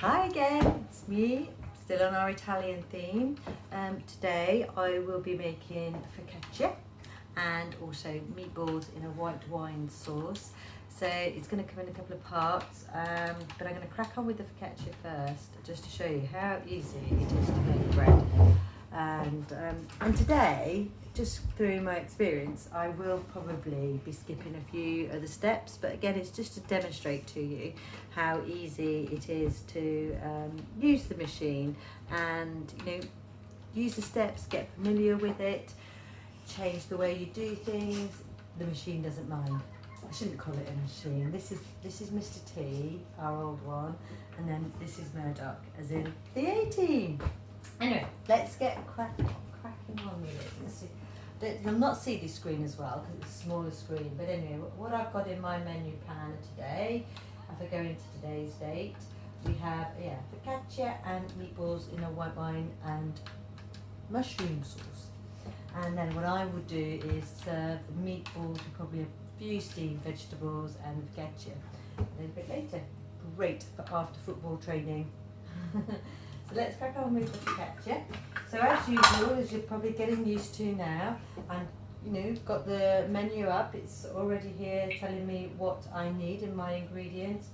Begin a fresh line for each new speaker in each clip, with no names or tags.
Hi again, it's me, still on our Italian theme. Today I will be making focaccia and also meatballs in a white wine sauce. So it's going to come in a couple of parts, but I'm going to crack on with the focaccia first, just to show you how easy it is to make bread. And today, just through my experience, I will probably be skipping a few of the steps, but again, it's just to demonstrate to you how easy it is to use the machine and use the steps, get familiar with it, change the way you do things. The machine doesn't mind. I shouldn't call it a machine. This is Mr. T, our old one, and then this is Murdoch, as in the A-Team. Anyway, let's get cracking on with it. Let's see. You'll not see this screen as well because it's a smaller screen, but anyway, what I've got in my menu planner today, if I go into today's date, we have focaccia and meatballs in a white wine and mushroom sauce. And then what I would do is serve the meatballs with probably a few steamed vegetables and focaccia a little bit later. Great for after football training. So let's crack on with the focaccia. So as usual, as you're probably getting used to now, and got the menu up, it's already here telling me what I need in my ingredients,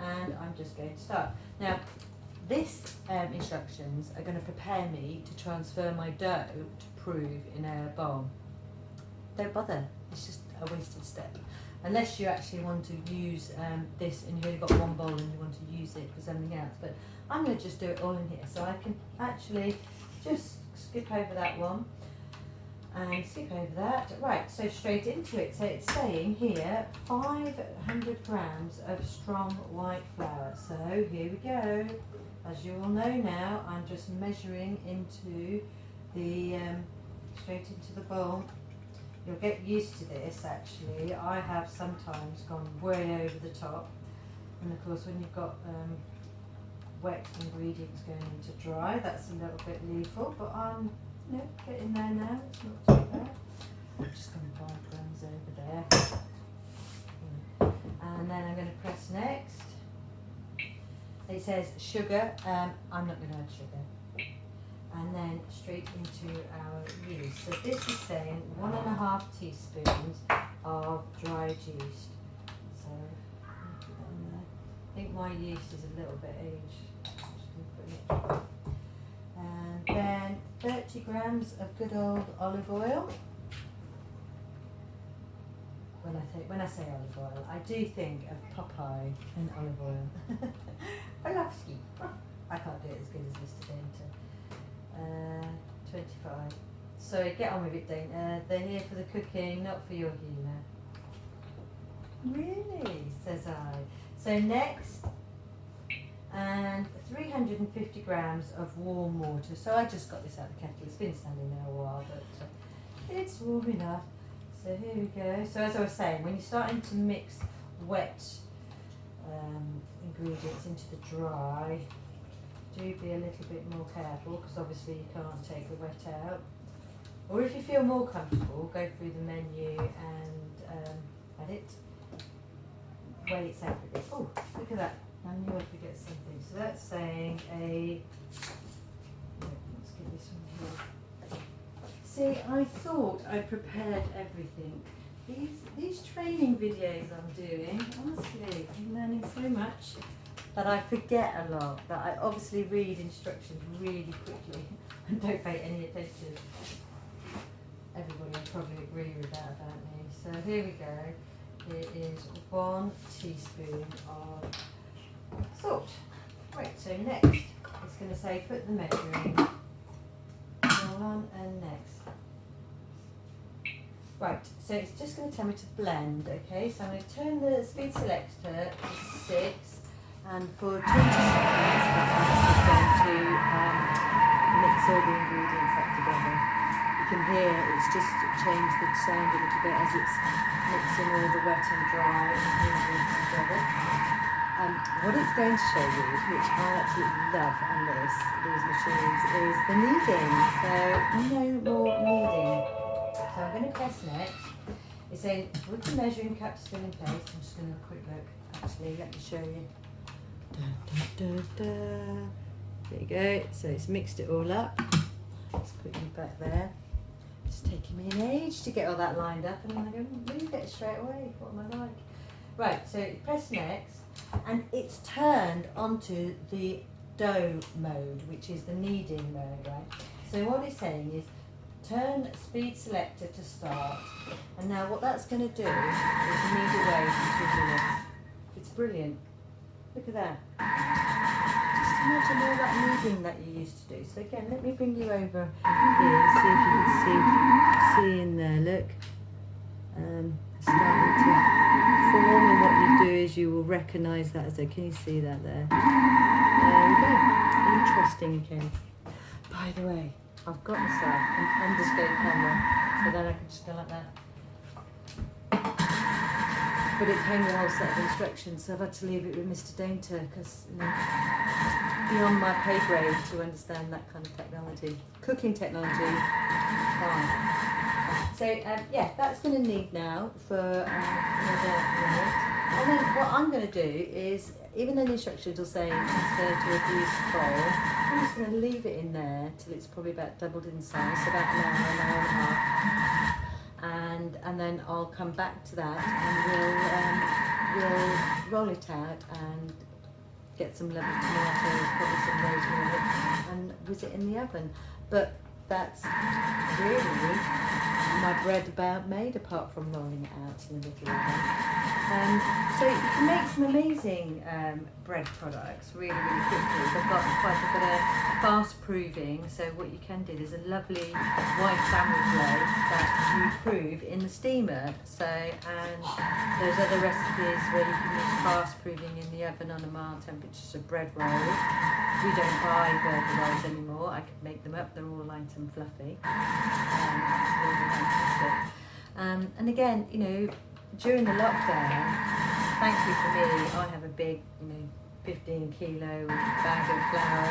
and I'm just going to start. Now, this instructions are going to prepare me to transfer my dough to prove in a bowl. Don't bother, it's just a wasted step. Unless you actually want to use this and you've only got one bowl and you want to use it for something else. But I'm going to just do it all in here. So I can actually just skip over that one and skip over that. Right, so straight into it. So it's saying here 500 grams of strong white flour. So here we go. As you all know now, I'm just measuring into the straight into the bowl. You'll get used to this actually. I have sometimes gone way over the top, and of course when you've got wet ingredients going into dry, that's a little bit lethal, but I'm getting there now, it's not too bad. I'm just going to 5 grams over there. And then I'm going to press next. It says sugar, I'm not going to add sugar. And then straight into our yeast. So this is saying 1.5 teaspoons of dried yeast. So I'll put that in there. I think my yeast is a little bit aged. I'm just going to put it. And then 30 grams of good old olive oil. When I say olive oil, I do think of Popeye and olive oil. Pavlovsky. I can't do it as good as Mr. Dainton. 25. So get on with it, Dana. They're here for the cooking, not for your humour. Really, says I. So next, and 350 grams of warm water. So I just got this out of the kettle. It's been standing there a while, but it's warm enough. So here we go. So as I was saying, when you're starting to mix wet ingredients into the dry, do be a little bit more careful because obviously you can't take the wet out. Or if you feel more comfortable, go through the menu and add it. Weigh it separately. Oh, look at that. I knew I'd forget something. So that's saying let's get this one here. See, I thought I prepared everything. These training videos I'm doing, honestly, I'm learning so much that I forget a lot, that I obviously read instructions really quickly and don't pay any attention. Everybody will probably agree with that about me. So here we go. It is 1 teaspoon of salt. Right, so next it's going to say put the measuring all on and next. Right, so it's just going to tell me to blend, okay? So I'm going to turn the speed selector to 6. And for 20 seconds, that's going to mix all the ingredients up together. You can hear it's just changed the sound a little bit as it's mixing all the wet and dry ingredients together. What it's going to show you, which I absolutely love on these machines, is the kneading. So no more kneading. So I'm going to press next. It's saying with the measuring cup still in place. I'm just going to have a quick look. Actually, let me show you. There you go. So it's mixed it all up. Let's put you back there. It's taking me an age to get all that lined up, and I'm going to move it straight away. What am I like? Right, so press next, and it's turned onto the dough mode, which is the kneading mode, right? So what it's saying is turn speed selector to start, and now what that's going to do is knead away for 2 minutes. It's brilliant. Look at that. Just imagine all that kneading that you used to do. So again, let me bring you over here, see if you can see in there, look. Starting to form, and what you do is you will recognise that as a, can you see that there? There we go. Interesting again. By the way, I've got myself an endoscope camera, so then I can just go like that. But it came with a whole set of instructions, so I've had to leave it with Mr. Dainter, because it's beyond my pay grade to understand that kind of technology. Cooking technology, fine. So yeah, that's going to knead now for another minute. And then what I'm going to do is, even though the instructions will say transfer to a greased bowl, I'm just going to leave it in there till it's probably about doubled in size, so about an hour and a half. And then I'll come back to that, and we'll roll it out and get some lovely tomatoes, probably some rosemary, and whiz it in the oven. But that's really my bread about made, apart from rolling it out in a little oven. So you can make some amazing bread products really, really quickly. They've got a fast proving, so what you can do, there's a lovely white sandwich loaf that you prove in the steamer. So, and there's other recipes where you can use fast proving in the oven on a mild temperature, so bread rolls. We don't buy burger rolls anymore. I could make them up, they're all light and fluffy. It's really fantastic. And again, you know, during the lockdown, thankfully for me, I have a big, 15 kilo bag of flour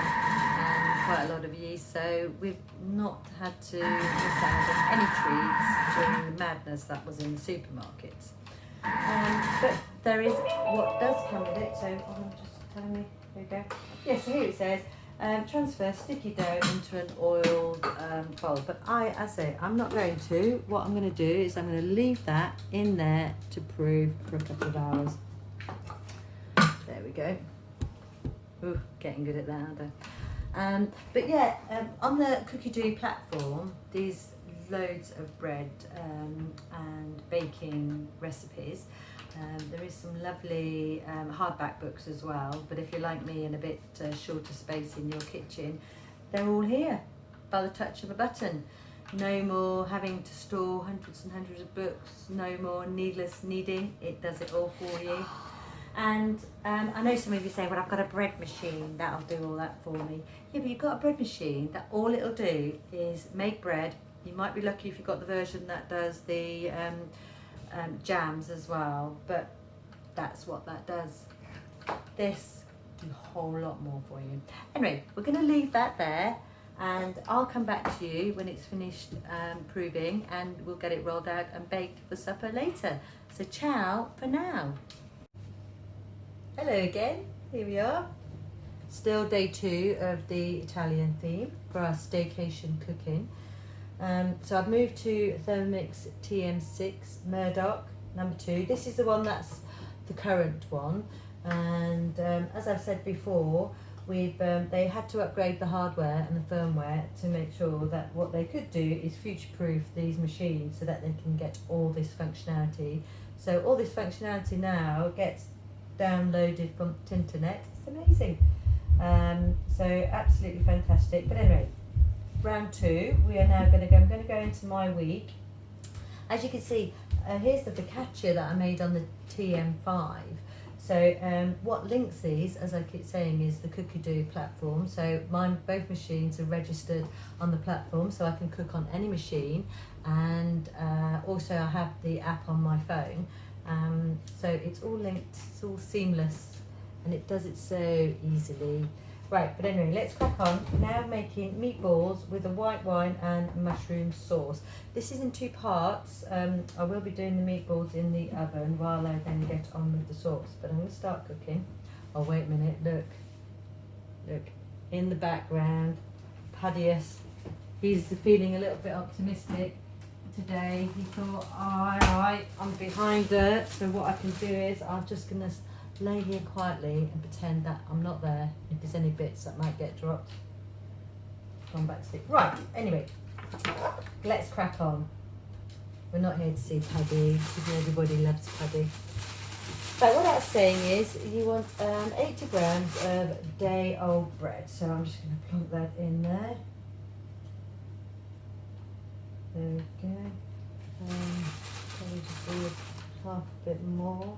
and quite a lot of yeast, so we've not had to miss out on any treats during the madness that was in the supermarkets. But there is what does come with it, so I'm just telling me, here we go. Yes, so here it says, transfer sticky dough into an oiled bowl. But I'm not going to. What I'm going to do is I'm going to leave that in there to prove for a couple of hours. There we go. Ooh, getting good at that, aren't I? But yeah, on the Cookie Dough platform, these loads of bread and baking recipes. There is some lovely hardback books as well, but if you're like me and a bit shorter space in your kitchen, they're all here by the touch of a button. No more having to store hundreds and hundreds of books, no more needless kneading, it does it all for you. And I know some of you say, well, I've got a bread machine, that'll do all that for me. Yeah, but you've got a bread machine that all it'll do is make bread. You might be lucky if you've got the version that does the jams as well, but that's what that does. This do a whole lot more for you. Anyway, we're going to leave that there, and I'll come back to you when it's finished proving, and we'll get it rolled out and baked for supper later. So ciao for now. Hello again, here we are. Still day 2 of the Italian theme for our staycation cooking. So I've moved to Thermomix TM6 Murdoch number 2. This is the one that's the current one, and as I've said before, they had to upgrade the hardware and the firmware to make sure that what they could do is future-proof these machines so that they can get all this functionality. So all this functionality now gets downloaded from the internet. It's amazing. So absolutely fantastic. But anyway, round 2, we are now going to go. I'm going to go into my week. As you can see, here's the focaccia that I made on the TM5. So what links these, as I keep saying, is the Cookie Dough platform. So both machines are registered on the platform, so I can cook on any machine. And also I have the app on my phone. So it's all linked, it's all seamless, and it does it so easily. Right, but anyway, let's crack on. Now making meatballs with a white wine and mushroom sauce. This is in 2 parts. I will be doing the meatballs in the oven while I then get on with the sauce. But I'm going to start cooking Oh, wait a minute, look, in the background, Paddyus, he's feeling a little bit optimistic today. He thought, alright, I'm behind her, so what I can do is I'm just going to lay here quietly and pretend that I'm not there. If there's any bits that might get dropped, gone back to sleep. Right, anyway, let's crack on. We're not here to see Paddy, because everybody loves Paddy. But what that's saying is you want 80 grams of day-old bread. So I'm just going to plonk that in there. There we go. Probably just do half a bit more.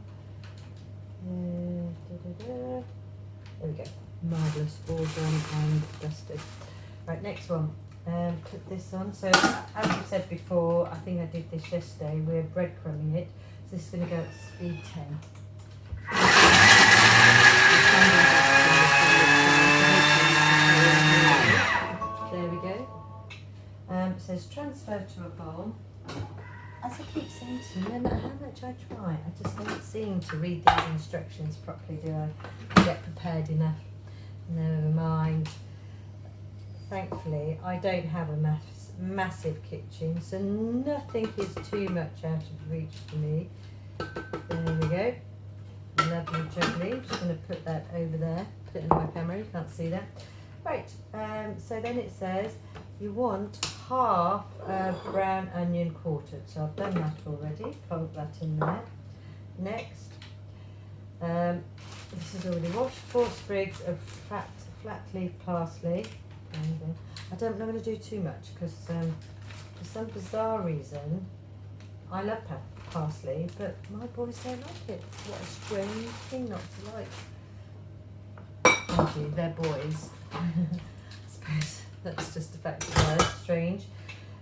There we go. Marvellous, all done and dusted. Right, next one. Put this on. So as we said before, I think I did this yesterday, we're breadcrumbing it. So this is going to go at speed 10. There we go. It says transfer to a bowl. As I keep saying to you, no matter how much I try, I just don't seem to read these instructions properly, do I? Get prepared enough. Never mind. Thankfully, I don't have a massive kitchen, so nothing is too much out of reach for me. There we go. Lovely jubbly. Just going to put that over there. Put it in my camera, you can't see that. Right, so then it says you want half a brown onion quartered. So I've done that already. Plonk that in there. Next, this is already washed. 4 sprigs of flat leaf parsley. And I'm not going to do too much because for some bizarre reason I love parsley, but my boys don't like it. What a strange thing not to like. Mind you, they're boys. I suppose that's just a fact of life. Strange.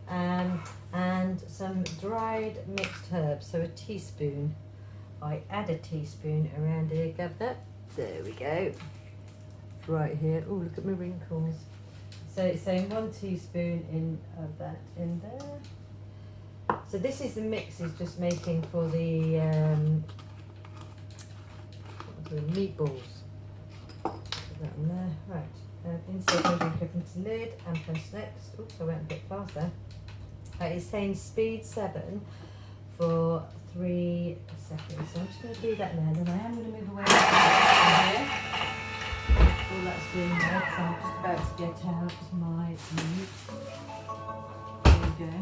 And some dried mixed herbs, so a teaspoon. I add a teaspoon around here. Grab that. There we go. Right here. Oh, look at my wrinkles. So it's saying 1 teaspoon of that in there. So this is the mix he's just making for the meatballs. Put that in there. Right. Insert measuring cup into lid and press next. Oops, I went a bit fast there. It's saying speed 7 for 3 seconds. So I'm just going to do that now. Then I am going to move away from here. All that's doing there, because I'm just about to get out my meat. There we go.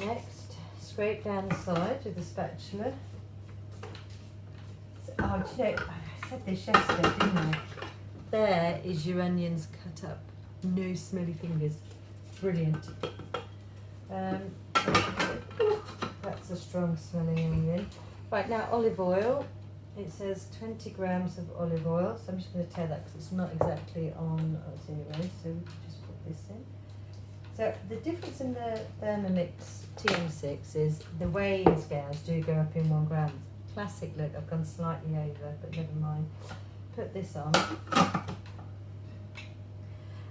Next, scrape down the side with the spatula. So, oh, do you know, I said this yesterday, didn't I? There is your onions cut up. No smelly fingers. Brilliant. That's a strong smelling onion. Right, now olive oil. It says 20 grams of olive oil, so I'm just going to tear that because it's not exactly on us anyway, so we can just put this in. So the difference in the Thermomix TM6 is the weighing scales do go up in 1 gram. Classic look, I've gone slightly over, but never mind. Put this on.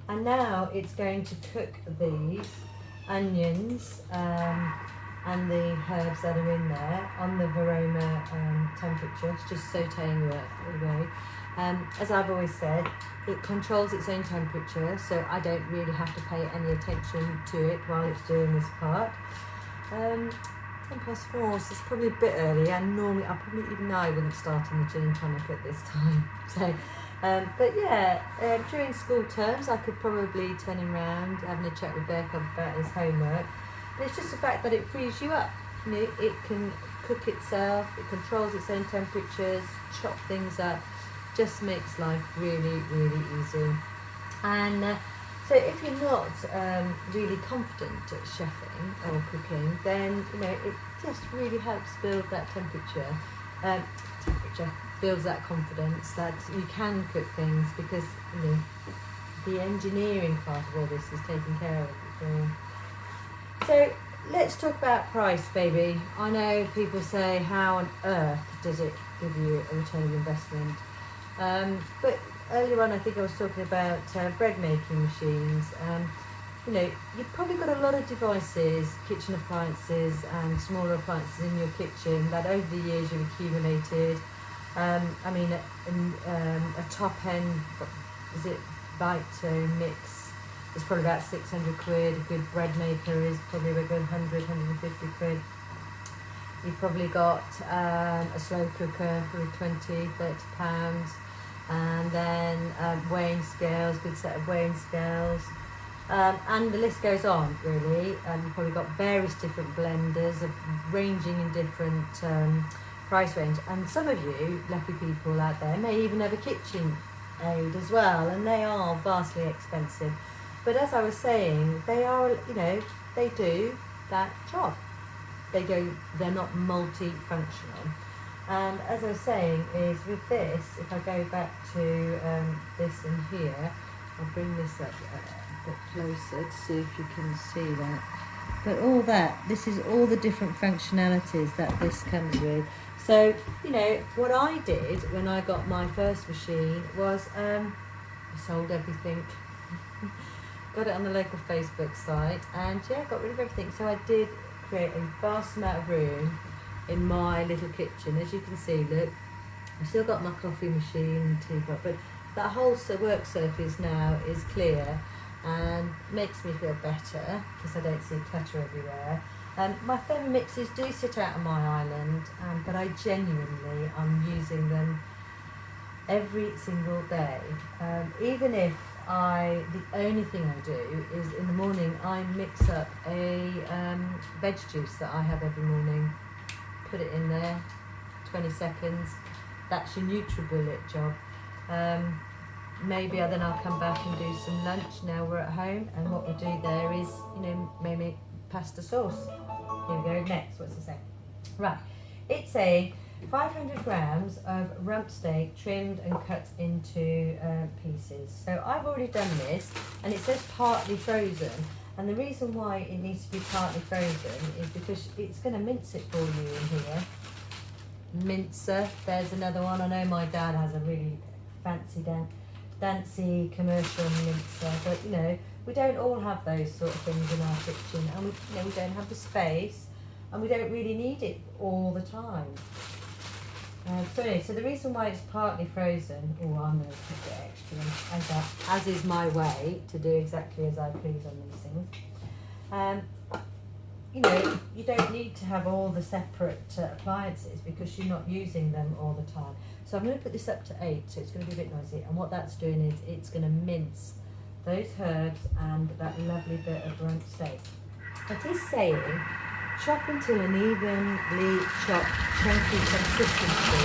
And now it's going to cook these onions and the herbs that are in there on the Varoma temperature. It's just sauteing away. As I've always said, it controls its own temperature, so I don't really have to pay any attention to it while it's doing this part. 4:10, so it's probably a bit early, and normally I wouldn't start on the gin and tonic at this time. So, but yeah, during school terms I could probably turn him round, having a chat with Berkov about his homework. But it's just the fact that it frees you up. You know, it can cook itself, it controls its own temperatures, chop things up, just makes life really, really easy. And so if you're not really confident at chefing or cooking, then you know it just really helps build that temperature, builds that confidence that you can cook things, because you know the engineering part of all this is taken care of before. So let's talk about price, baby. I know people say, how on earth does it give you a return of investment? But earlier on I think I was talking about bread making machines. You know, you've probably got a lot of devices, kitchen appliances and smaller appliances in your kitchen that over the years you've accumulated. I mean, a top end, is it Vito mix? It's probably about 600 quid. A good bread maker is probably a good 100, 150 quid. You've probably got a slow cooker, probably 20, 30 pounds. And then weighing scales, good set of weighing scales. And the list goes on, really. You've probably got various different blenders ranging in different price range. And some of you, lucky people out there, may even have a kitchen aid as well, and they are vastly expensive. But as I was saying, they are, you know, they do that job. They're not multi-functional. And as I was saying, is with this, if I go back to this in here, I'll bring this up a bit closer to see if you can see that. But all that, this is all the different functionalities that this comes with. So, you know, what I did when I got my first machine was I sold everything. Got it on the local Facebook site, and yeah, got rid of everything. So I did create a vast amount of room in my little kitchen. As you can see, look, I've still got my coffee machine and teapot, but that whole work surface now is clear and makes me feel better because I don't see clutter everywhere. My Thermomixes do sit out on my island, but I genuinely am using them every single day. Even if the only thing I do is in the morning I mix up a veg juice that I have every morning, put it in there, 20 seconds, that's your NutriBullet job. Maybe then I'll come back and do some lunch now we're at home, and what we do there is, you know, maybe pasta sauce. Here we go, next, what's it say? Right, it's saying 500 grams of rump steak trimmed and cut into pieces. So I've already done this, and it says partly frozen, and the reason why it needs to be partly frozen is because it's going to mince it for you in here. Mincer, there's another one. I know my dad has a really fancy commercial mincer, but you know, we don't all have those sort of things in our kitchen, and we don't have the space, and we don't really need it all the time. So anyway, so the reason why it's partly frozen, I'm going to put a bit extra in, as is my way to do exactly as I please on these things. You know, you don't need to have all the separate appliances because you're not using them all the time. So I'm going to put this up to 8, so it's going to be a bit noisy, and what that's doing is it's going to mince those herbs and that lovely bit of rump steak. It is saying chop until an evenly chopped, chunky consistency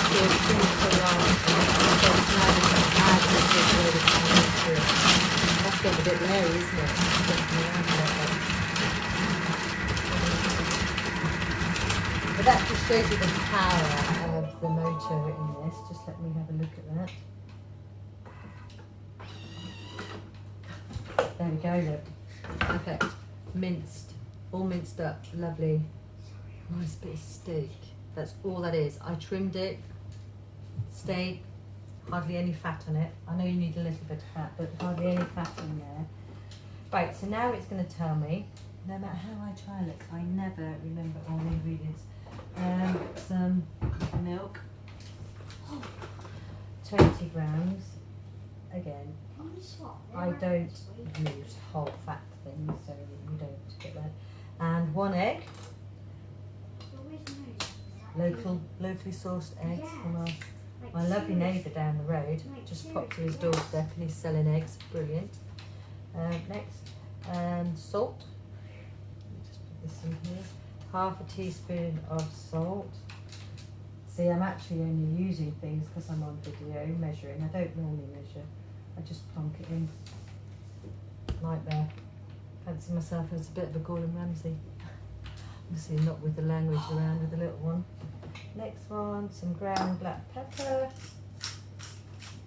to a simple line, and then slowly add a bit load of onion to it. That's getting a bit leery, isn't it? But that just shows you the power of the motor in this. Just let me have a look at that. There we go, look. Perfect. Minced. All minced up, lovely, nice bit of steak. That's all that is. I trimmed it, steak, hardly any fat on it. I know you need a little bit of fat, but hardly any fat in there. Right, so now it's going to tell me, no matter how I try it, I never remember all the ingredients. Some milk, 20 grams. Again, I don't use whole fat things, so you don't get that. And 1 egg, locally sourced eggs from my lovely neighbour down the road. Just popped to his doorstep and he's selling eggs, brilliant. Next, salt, just put this in here, half a teaspoon of salt. See, I'm actually only using things because I'm on video measuring. I don't normally measure, I just plonk it in, like there. Fancy myself as a bit of a Gordon Ramsay. Obviously not with the language around with the little one. Next one, some ground black pepper.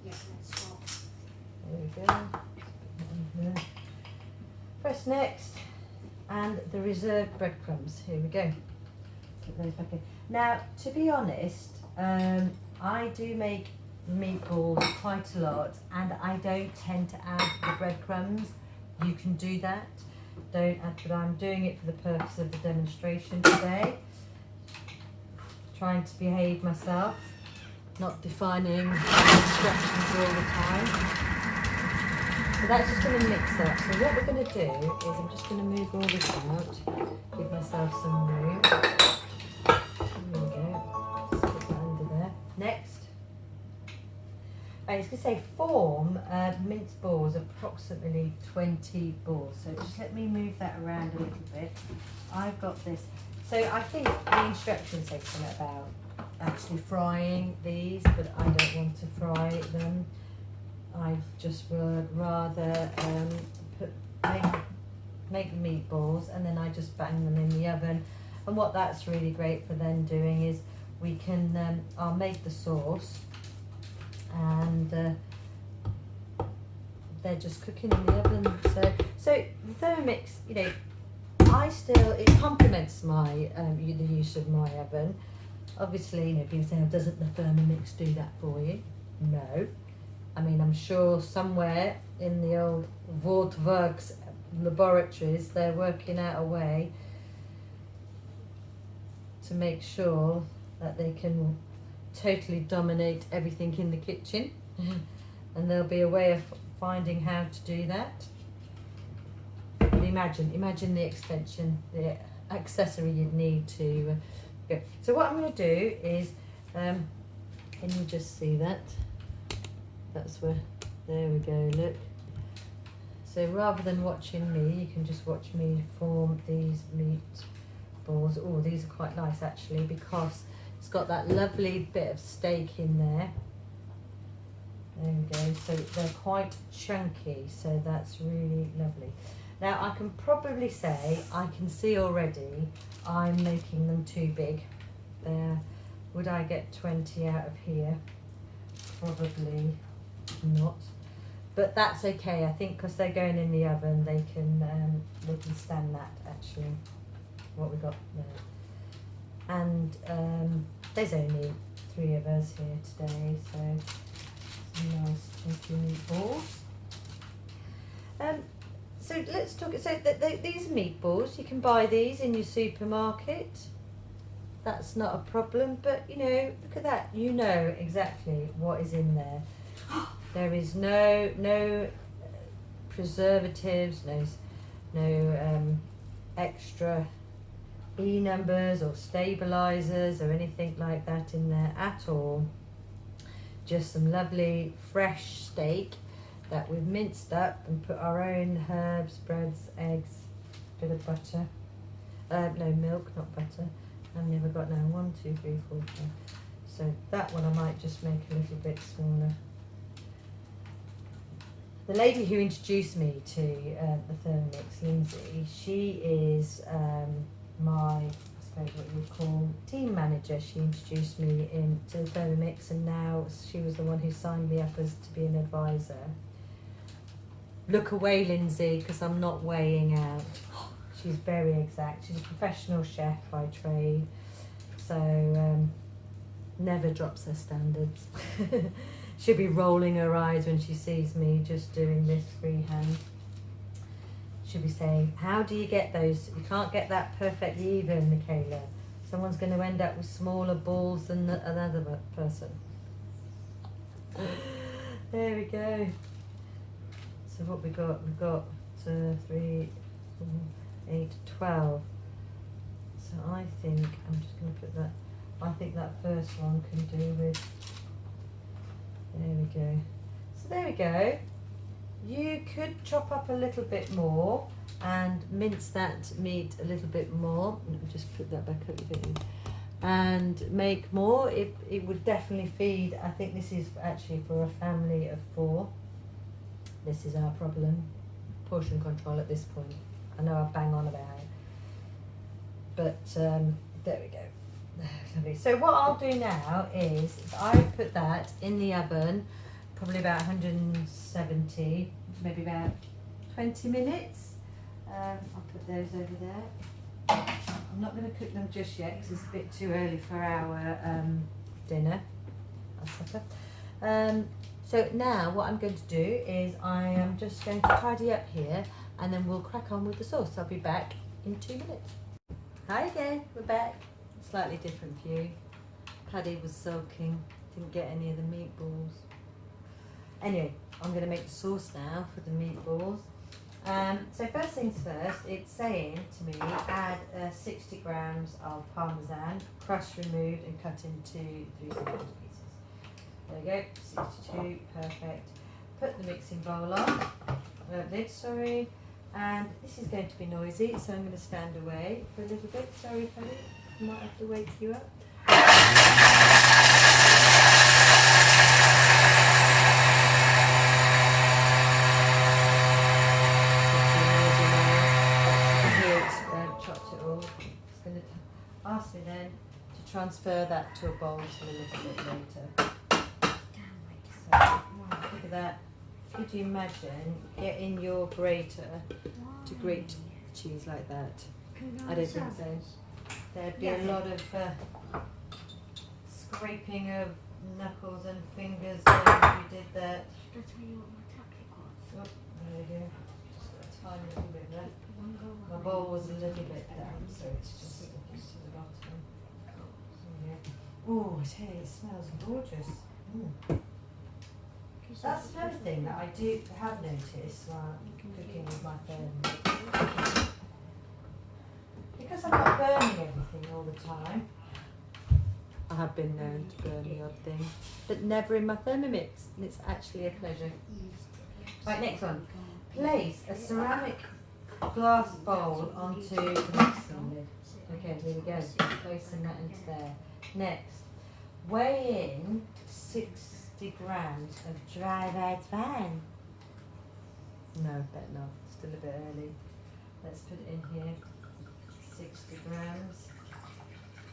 There we go. Press next, and the reserved breadcrumbs. Here we go. Put those back in. Now, to be honest, I do make meatballs quite a lot, and I don't tend to add the breadcrumbs. You can do that, don't add, but I'm doing it for the purpose of the demonstration today. Trying to behave myself. not defining instructions all the time. So that's just going to mix up. So what we're going to do is I'm just going to move all this out, give myself some room. There we go. Just put that under there. Next. I was going to say form minced balls, approximately 20 balls. So just let me move that around a little bit. I've got this. So I think the instructions say something about actually frying these, but I don't want to fry them. I just would rather make meatballs and then I just bang them in the oven. And what that's really great for then doing is we can, I'll make the sauce and they're just cooking in the oven. So the Thermomix, you know, it complements my the use of my oven. Obviously, you know, people say, oh, doesn't the Thermomix do that for you? No. I mean, I'm sure somewhere in the old Works laboratories, they're working out a way to make sure that they can totally dominate everything in the kitchen. And there'll be a way of finding how to do that. But imagine the extension, the accessory you'd need to go. So what I'm going to do is, can you just see that? That's where, there we go, look. So rather than watching me, you can just watch me form these meatballs. Oh, these are quite nice actually, because it's got that lovely bit of steak in there. There we go. So they're quite chunky, so that's really lovely. Now I can probably say, I can see already I'm making them too big. There. Would I get 20 out of here? Probably not. But that's okay, I think, because they're going in the oven, they can stand that actually. What we got there. And there's only 3 of us here today, so some nice chunky meatballs. So let's talk. So these meatballs, you can buy these in your supermarket. That's not a problem. But you know, look at that. You know exactly what is in there. There is no preservatives, no extra E numbers or stabilizers or anything like that in there at all. Just some lovely fresh steak that we've minced up and put our own herbs, breads, eggs, bit of butter. No, milk, not butter. I've never got now. 1, 2, 3, 4, 5. So that one I might just make a little bit smaller. The lady who introduced me to the Thermomix, Lindsay, she is my, I suppose what you would call, team manager. She introduced me into the Thermomix, and now she was the one who signed me up as to be an advisor. Look away, Lindsay, because I'm not weighing out. She's very exact. She's a professional chef by trade, so never drops her standards. She'll be rolling her eyes when she sees me just doing this freehand. She'll be saying, how do you get those? You can't get that perfectly even, Michaela. Someone's going to end up with smaller balls than another person. There we go. So what we got? We've got 3, 4, 8, 12. So I think, I'm just going to put that, I think that first one can do with, there we go. So there we go. You could chop up a little bit more and mince that meat a little bit more. Let me just put that back up a bit. And make more. It would definitely feed, I think this is actually for a family of 4. This is our problem. Portion control at this point. I know I bang on about it. But there we go. So what I'll do now is I put that in the oven, probably about 170, maybe about 20 minutes. I'll put those over there. I'm not going to cook them just yet because it's a bit too early for our dinner, our supper. So now what I'm going to do is I am just going to tidy up here and then we'll crack on with the sauce. I'll be back in 2 minutes. Hi again, we're back. Slightly different view. Paddy was sulking. Didn't get any of the meatballs. Anyway, I'm going to make the sauce now for the meatballs. So first things first, it's saying to me add 60 grams of parmesan, crushed, removed and cut into 3 centimetre pieces. There we go, 62, perfect. Put the mixing bowl on, lid, sorry, and this is going to be noisy, so I'm going to stand away for a little bit. Sorry, Paddy, I might have to wake you up. Ask me then to transfer that to a bowl a little bit later. So, look at that. Could you imagine getting your grater to grate cheese like that? I don't think so. There'd be a lot of scraping of knuckles and fingers if you did that.
Should I tell you what my tactic was?
Oh, there we go. Just got a tiny little bit there. My bowl was a little bit down, so it's just sticking to the bottom. Oh, I tell you, it smells gorgeous. That's another thing that I have noticed while cooking with my family. Because I'm not burning everything all the time. I have been known to burn the odd thing, but never in my Thermomix, and it's actually a pleasure. Right, next one. Place a ceramic glass bowl onto the mixing lid. Okay, here we go. Placing that into there. Next, weigh in 60 grams of dry red wine. No, better not. Still a bit early. Let's put it in here. 60 grams.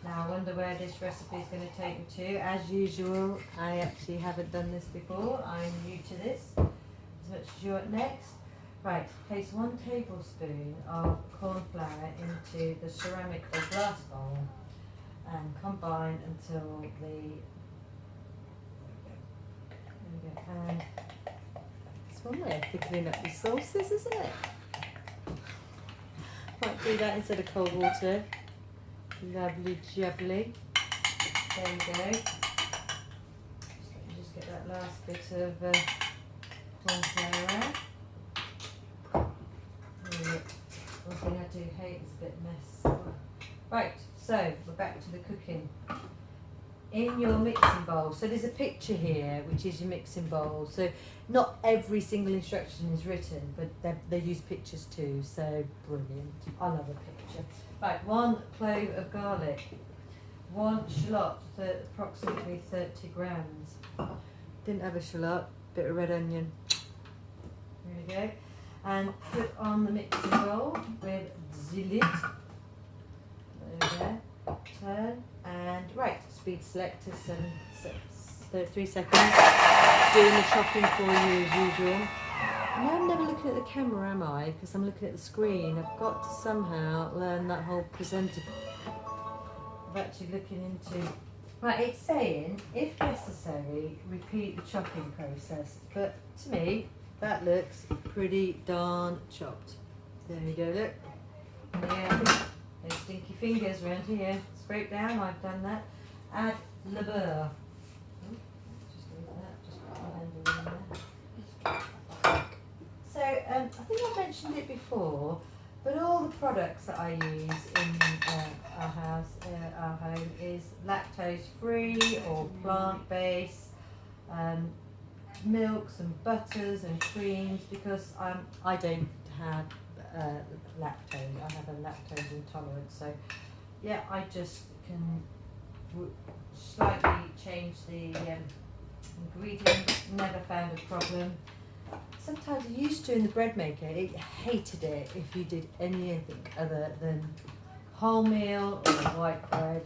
Now I wonder where this recipe is going to take me to. As usual, I actually haven't done this before. I'm new to this, as much as you're next. Right, place 1 tablespoon of corn flour into the ceramic or glass bowl and combine until and it's one way of thickening up your sauces, isn't it? Might do that instead of cold water. Lovely jubbly. There we go. Let me just get that last bit of corn flour out. One thing I do hate is a bit mess. Right, so we're back to the cooking. In your mixing bowl, so there's a picture here which is your mixing bowl, so not every single instruction is written, but they use pictures too, so brilliant. I love a picture. Right, 1 clove of garlic, 1 shallot, approximately 30 grams. Didn't have a shallot, bit of red onion. There we go. And put on the mixing bowl with the lid. There we go. Turn and right, speed selector 3 seconds. Doing the chopping for you as usual. Now I'm never looking at the camera, am I? Because I'm looking at the screen. I've got to somehow learn that whole presenter. I'm actually looking into. Right, it's saying if necessary, repeat the chopping process. But to me, that looks pretty darn chopped. There we go, look. Yeah. Those stinky fingers around here. Scrape down, I've done that. Add le beurre. Just leave that, just put my hand in there. So, I think I've mentioned it before, but all the products that I use in our house, our home, is lactose free or plant-based. Milks and butters and creams, because I don't have lactose. I have a lactose intolerance, so yeah, I just can slightly change the ingredients. Never found a problem. Sometimes I used to in the bread maker. I hated it if you did anything other than wholemeal or white bread.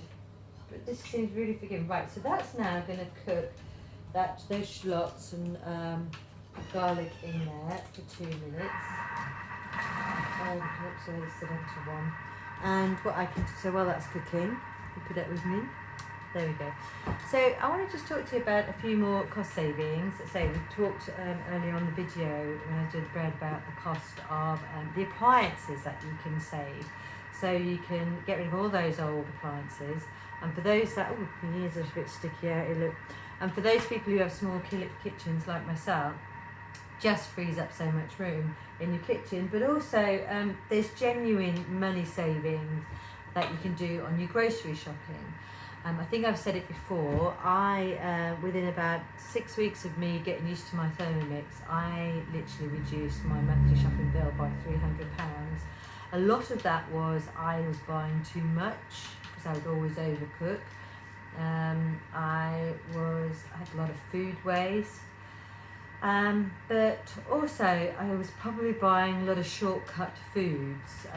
But this seems really forgiving. Right, so that's now going to cook those shallots and garlic in there for 2 minutes. So let's sit onto 1. And what I can do, so while that's cooking, you put it with me. There we go. So I want to just talk to you about a few more cost savings. So we talked earlier on the video when I was doing the bread about the cost of the appliances that you can save. So you can get rid of all those old appliances. And for those that, oh, my ears are a bit sticky out here, look. And for those people who have small kitchens like myself, just frees up so much room in your kitchen. But also there's genuine money savings that you can do on your grocery shopping. I think I've said it before, within about 6 weeks of me getting used to my Thermomix, I literally reduced my monthly shopping bill by £300. A lot of that was I was buying too much because I would always overcook. I had a lot of food waste. But also I was probably buying a lot of shortcut foods,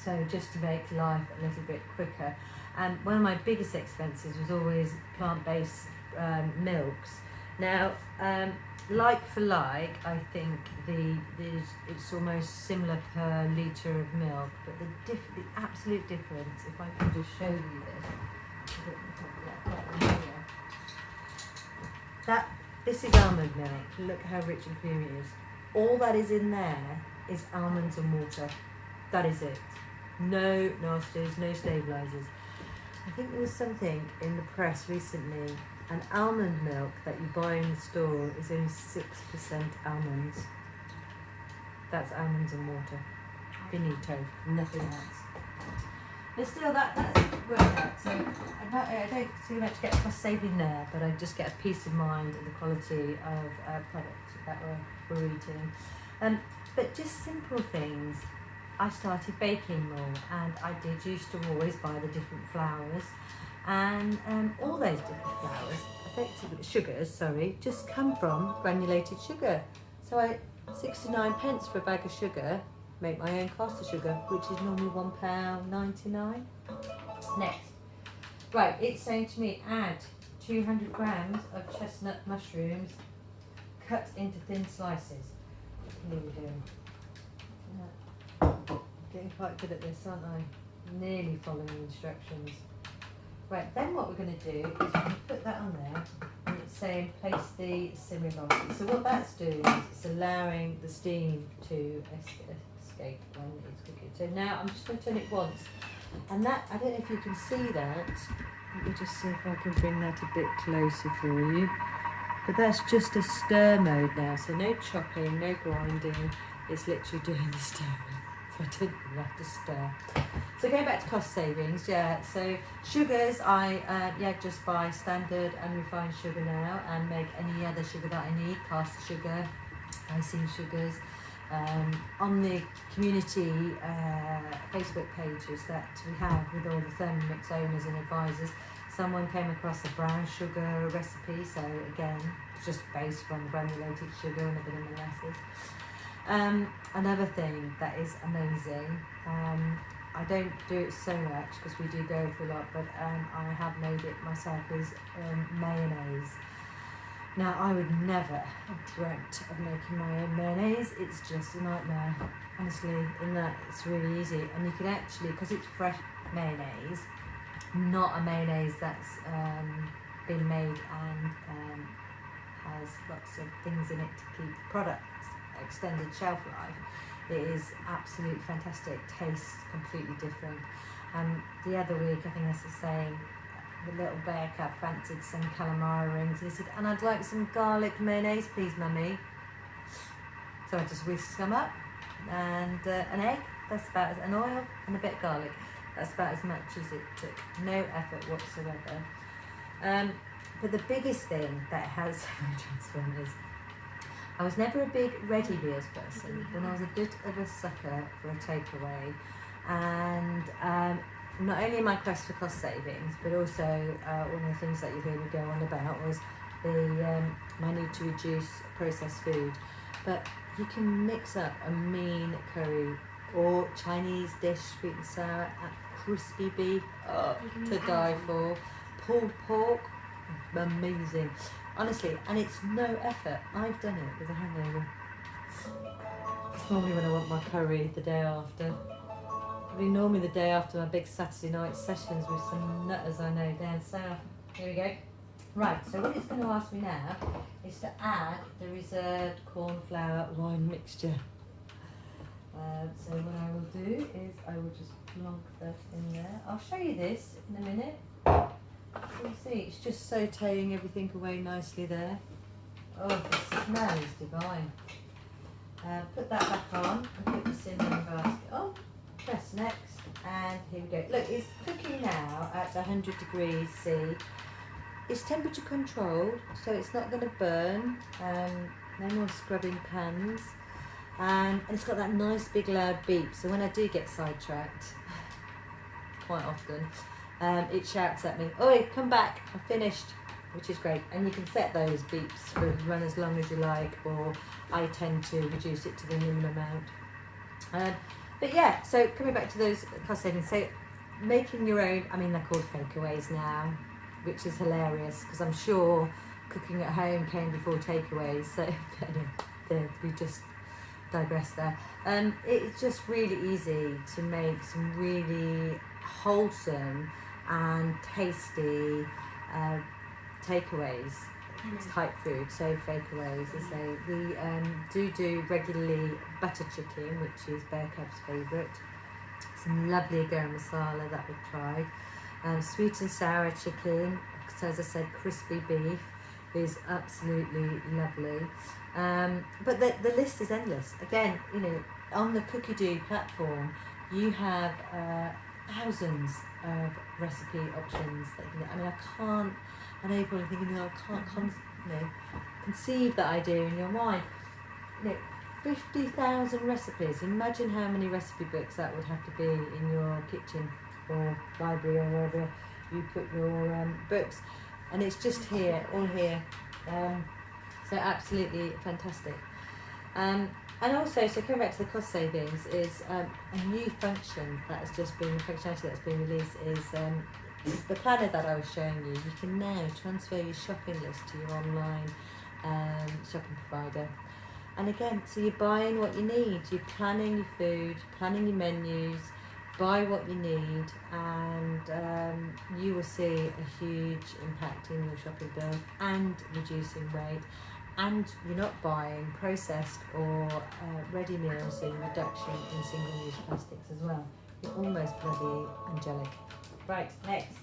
so just to make life a little bit quicker. And one of my biggest expenses was always plant-based milks. Now, like for like, I think it's almost similar per litre of milk, but the absolute difference, if I can just show you this, this is almond milk. Look how rich and creamy it is. All that is in there is almonds and water. That is it. No nasties, no stabilisers. I think there was something in the press recently, an almond milk that you buy in the store is only 6% almonds. That's almonds and water. Finito, nothing else. But still, that's worth it. So I don't too much get cost saving there, but I just get a peace of mind and the quality of products that we're eating. But just simple things. I started baking more, and I did used to always buy the different flours, and all those different flours, effectively just come from granulated sugar. So 69 pence for a bag of sugar, make my own caster sugar, which is normally £1.99. Next, right, it's saying to me add 200 grams of chestnut mushrooms cut into thin slices. What are we doing? Getting quite good at this, aren't I? Nearly following the instructions. Right, then what we're going to do is we're going to put that on there, and it's saying place the simmering basket. So what that's doing is it's allowing the steam to escape when it's cooking. So now I'm just going to turn it once, and that, I don't know if you can see that. Let me just see if I can bring that a bit closer for you. But that's just a stir mode now, so no chopping, no grinding. It's literally doing the stirring. So I didn't really have to stir. So going back to cost savings, so sugars, I just buy standard unrefined sugar now and make any other sugar that I need, caster sugar, icing sugars. On the community Facebook pages that we have with all the Thermomix owners and advisors, someone came across a brown sugar recipe, so again, it's just based on granulated sugar and a bit of molasses. Another thing that is amazing, I don't do it so much because we do go for a lot, but I have made it myself, is mayonnaise. Now, I would never have dreamt of making my own mayonnaise. It's just a nightmare, honestly, in that it's really easy. And you can actually, because it's fresh mayonnaise, not a mayonnaise that's been made and has lots of things in it to keep the product extended shelf life. It is absolutely fantastic. Tastes completely different. The other week, I think I was saying, the little bear cub fancied some calamari rings. He said, and I'd like some garlic mayonnaise, please, mummy. So I just whisked some up, and an egg, that's about an oil, and a bit of garlic. That's about as much as it took. No effort whatsoever. But the biggest thing that has transformed is, I was never a big ready meals person, then I was a bit of a sucker for a takeaway. And not only in my quest for cost savings, but also one of the things that you hear me go on about was my need to reduce processed food. But you can mix up a mean curry or Chinese dish, sweet and sour, crispy beef, to die for, pulled pork, amazing. Honestly, and it's no effort. I've done it with a hangover. It's normally when I want my curry the day after. I mean, normally the day after my big Saturday night sessions with some nutters I know down south. Here we go. Right, so what it's going to ask me now is to add the reserved corn flour wine mixture. So what I will do is I will just plonk that in there. I'll show you this in a minute. You see, it's just sauteing everything away nicely there. Oh, the smell is divine. Put that back on and put the cinnamon basket on. Press next, and here we go. Look, it's cooking now at 100 degrees C. It's temperature controlled, so it's not going to burn. No more scrubbing pans. And it's got that nice big loud beep, so when I do get sidetracked, quite often, it shouts at me, "Oi, come back, I've finished," which is great. And you can set those beeps for run as long as you like, or I tend to reduce it to the minimum amount. But yeah, so coming back to those cost savings, so making your own, I mean they're called takeaways now, which is hilarious because I'm sure cooking at home came before takeaways, so anyway, we just digress there. It's just really easy to make some really wholesome and tasty takeaways type food, so takeaways. I say we do regularly butter chicken, which is Bear Cub's favourite. Some lovely garam masala that we've tried. Sweet and sour chicken, so as I said, crispy beef is absolutely lovely. But the list is endless. Again, you know, on the Cookie Doo platform, you have thousands of recipe options that you can. I mean, I know you're probably thinking, I can't conceive that idea in your mind. You know, 50,000 recipes. Imagine how many recipe books that would have to be in your kitchen or library or wherever you put your books. And it's just here, all here. So absolutely fantastic. And also, so coming back to the cost savings, is a new function that has just been, functionality that's been released is the planner that I was showing you. You can now transfer your shopping list to your online shopping provider. And again, so you're buying what you need, you're planning your food, planning your menus, buy what you need, and you will see a huge impact in your shopping bill and reducing weight. And you're not buying processed or ready meals, so reduction in single-use plastics as well. You're almost bloody angelic. Right, next.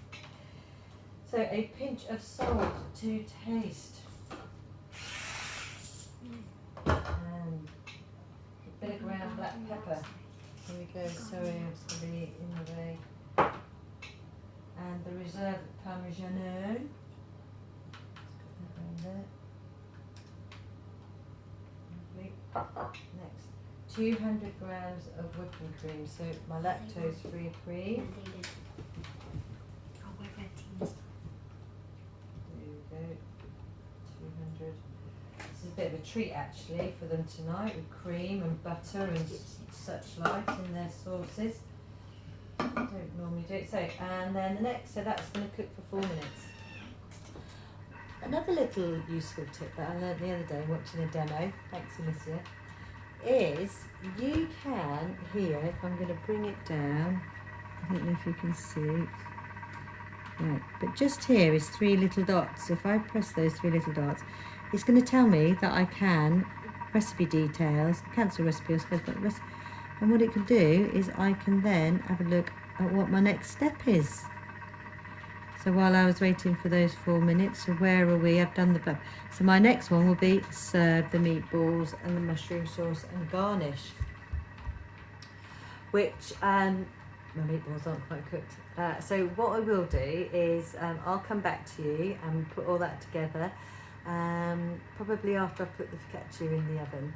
So a pinch of salt to taste. And a bit of ground black pepper. Here we go, sorry, it's going to be in the way. And the reserve Parmigiano. Let's put that around there. Next, 200 grams of whipping cream, so my lactose-free cream. There we go, 200. This is a bit of a treat actually for them tonight, with cream and butter and such like in their sauces. I don't normally do it. So, and then the next, so that's going to cook for 4 minutes. Another little useful tip that I learned the other day watching a demo, thanks Alicia, is you can, here, if I'm going to bring it down, I don't know if you can see, right, but just here is 3 little dots. If I press those 3 little dots, it's going to tell me that I can, recipe details, cancel recipe, I suppose, but and what it can do is I can then have a look at what my next step is. So while I was waiting for those 4 minutes, so where are we? I've done the, so my next one will be serve the meatballs and the mushroom sauce and garnish. Which, my meatballs aren't quite cooked. So what I will do is I'll come back to you and put all that together, probably after I've put the focaccia in the oven.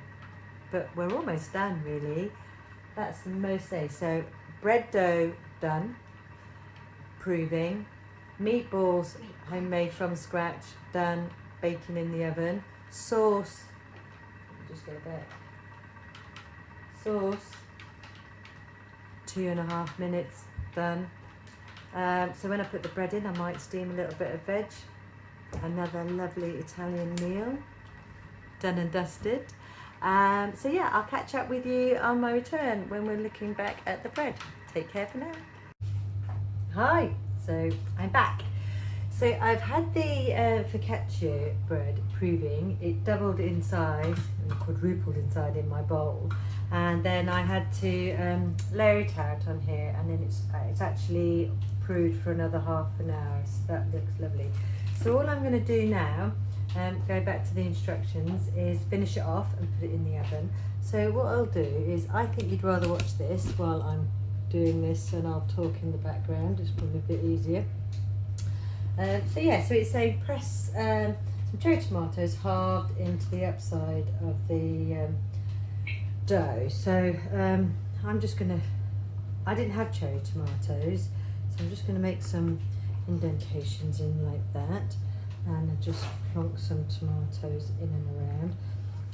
But we're almost done really. That's the most day. So bread dough done, proving. Meatballs homemade from scratch, done, baking in the oven. Sauce, let me just get a bit. Sauce, 2.5 minutes, done. So when I put the bread in, I might steam a little bit of veg. Another lovely Italian meal, done and dusted. So yeah, I'll catch up with you on my return when we're looking back at the bread. Take care for now. Hi. So I'm back. So I've had the focaccia bread proving. It doubled in size and quadrupled in size in my bowl, and then I had to layer it out on here, and then it's actually proved for another half an hour. So that looks lovely. So all I'm going to do now, go back to the instructions, is finish it off and put it in the oven. So what I'll do is, I think you'd rather watch this while I'm doing this, and I'll talk in the background. It's probably a bit easier. So yeah, so it's saying press some cherry tomatoes halved into the upside of the dough. So I'm just gonna, I didn't have cherry tomatoes, so I'm just gonna make some indentations in like that, and I just plonk some tomatoes in and around.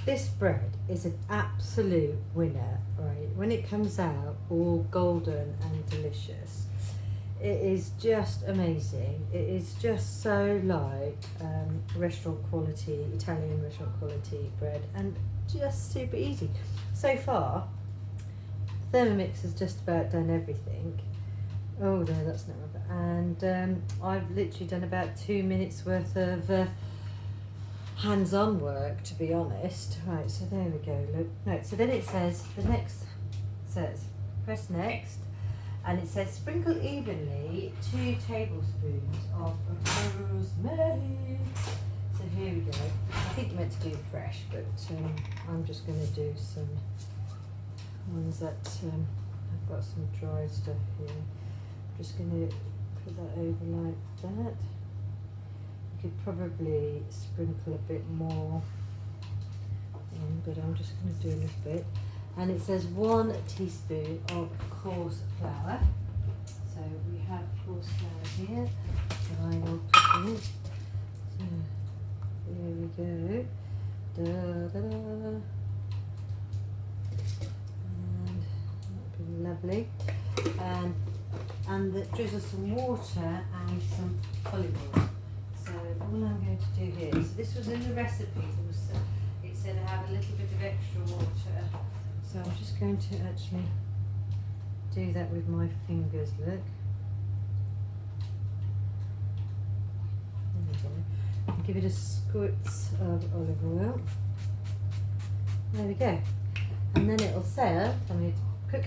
This bread is an absolute winner, right? When it comes out all golden and delicious, it is just amazing. It is just so like restaurant quality, Italian restaurant quality bread, and just super easy. So far, Thermomix has just about done everything. Oh no, that's not rubber. And I've literally done about 2 minutes worth of hands-on work, to be honest. Right, so there we go. Look, no. So then it says the next says press next. And it says sprinkle evenly 2 tablespoons of rosemary. So here we go. I think you meant to do fresh, but I'm just going to do some ones that I've got some dry stuff here. I'm just going to put that over like that. You could probably sprinkle a bit more in, but I'm just going to do a little bit. And it says 1 teaspoon of coarse flour. So we have coarse flour here that I will put in. So here we go. Da, da, da. And that'll be lovely. And drizzle some water and some olive oil. So all I'm going to do here, so this was in the recipe, it said I have a little bit of extra water. So I'm just going to actually do that with my fingers, look. There we go. And give it a squirt of olive oil. There we go. And then it'll serve, I'm going to cook.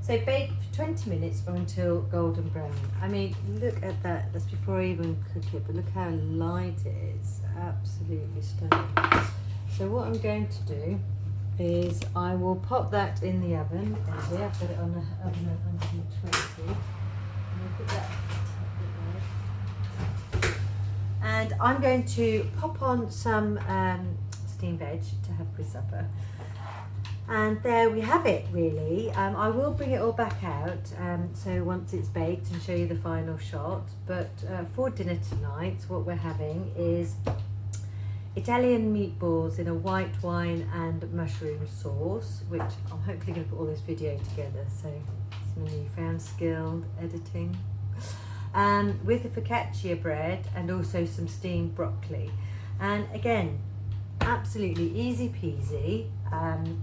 So bake for 20 minutes or until golden brown. I mean, look at that. That's before I even cook it, but look how light it is. Absolutely stunning. So what I'm going to do is I will pop that in the oven. There, I've got it on the oven at 120. And we'll put that and I'm going to pop on some steamed veg to have for supper. And there we have it, really. I will bring it all back out, so once it's baked, and show you the final shot. But for dinner tonight, what we're having is Italian meatballs in a white wine and mushroom sauce, which I'm hopefully going to put all this video together, so it's my newfound skill editing. With the focaccia bread and also some steamed broccoli. And again, absolutely easy peasy,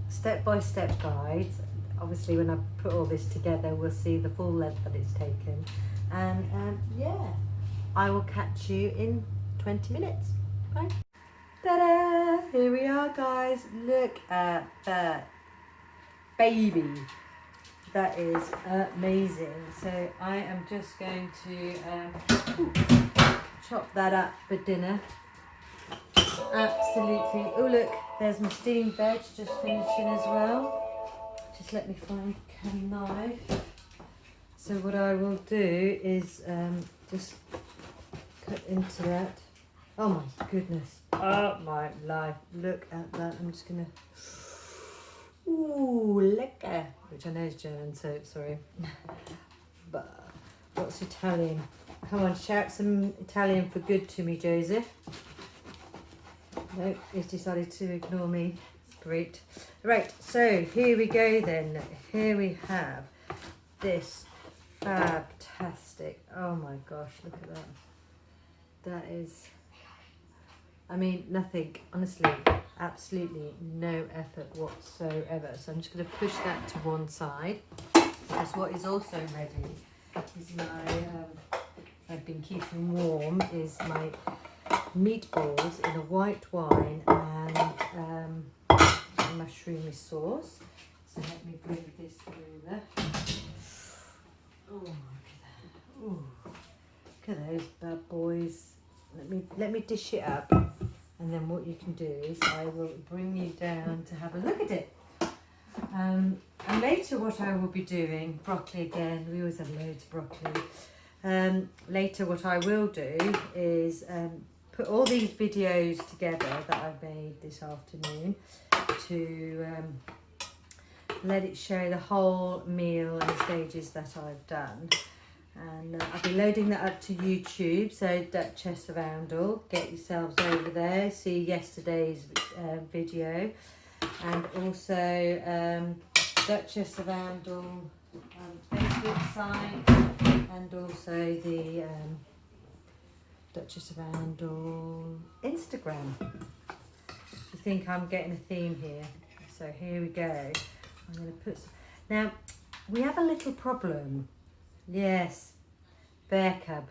step-by-step guides. Obviously when I put all this together, we'll see the full length that it's taken. And yeah, I will catch you in 20 minutes. Bye. Ta-da! Here we are, guys. Look at that baby. That is amazing. So I am just going to chop that up for dinner. Absolutely. Oh look, there's my steamed veg just finishing as well. Just let me find a knife. So what I will do is just cut into that. Oh my goodness. Oh my life. Look at that. I'm just gonna. Ooh, lecker. Which I know is German, so sorry. But what's Italian? Come on, shout some Italian for good to me, Joseph. No, he's decided to ignore me. Great. Right, so here we go then. Here we have this fantastic. Oh my gosh, look at that. That is, I mean, nothing, honestly, absolutely no effort whatsoever. So I'm just going to push that to one side. Because what is also ready is my I've been keeping warm is my meatballs in a white wine and a mushroomy sauce. So let me bring this over. Oh, look at that. Ooh, look at those bad boys. Let me dish it up, and then what you can do is I will bring you down to have a look at it. And later what I will be doing, broccoli again, we always have loads of broccoli. Later what I will do is put all these videos together that I've made this afternoon to let it show the whole meal and stages that I've done. And I'll be loading that up to YouTube, so Duchess of Oundle, get yourselves over there, see yesterday's video, and also Duchess of Oundle Facebook site, and also the Duchess of Oundle Instagram. I think I'm getting a theme here, so here we go. I'm going to put some... Now, we have a little problem. Yes, bear cub,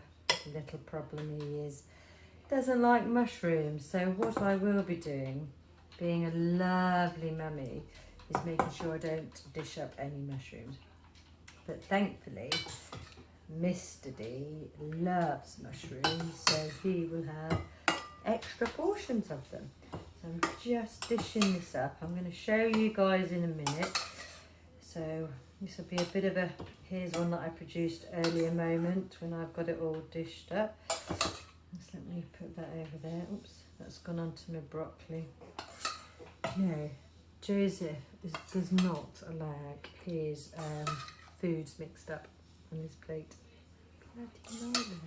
little problem he is. Doesn't like mushrooms, so what I will be doing, being a lovely mummy, is making sure I don't dish up any mushrooms. But thankfully, Mr. D loves mushrooms, so he will have extra portions of them. So I'm just dishing this up. I'm going to show you guys in a minute. So this will be a bit of a, here's one that I produced earlier moment when I've got it all dished up. Just let me put that over there. Oops, that's gone onto my broccoli. No, Joseph does not allow his foods mixed up on his plate. Bloody nightmare.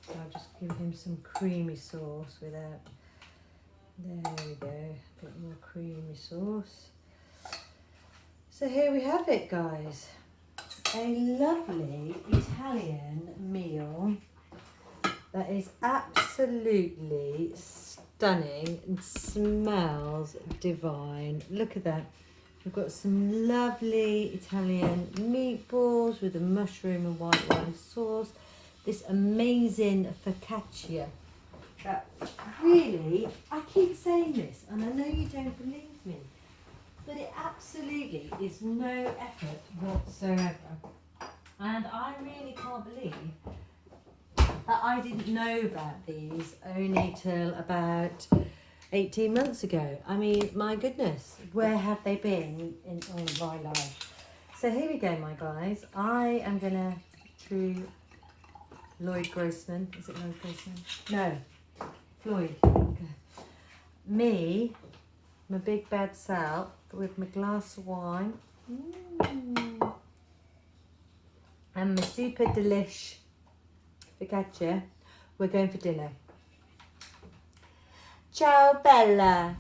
So I'll just give him some creamy sauce without, there we go, a bit more creamy sauce. So here we have it, guys. A lovely Italian meal that is absolutely stunning and smells divine. Look at that. We've got some lovely Italian meatballs with a mushroom and white wine sauce. This amazing focaccia. That really, I keep saying this, and I know you don't believe me, but it absolutely is no effort whatsoever. And I really can't believe that I didn't know about these only till about 18 months ago. I mean, my goodness, where have they been in all my life? So here we go, my guys. I am gonna, through Lloyd Grossman, is it Lloyd Grossman? No, Floyd. Okay. Me, my big bad self, with my glass of wine. And my super delish focaccia. We're going for dinner. Ciao, Bella.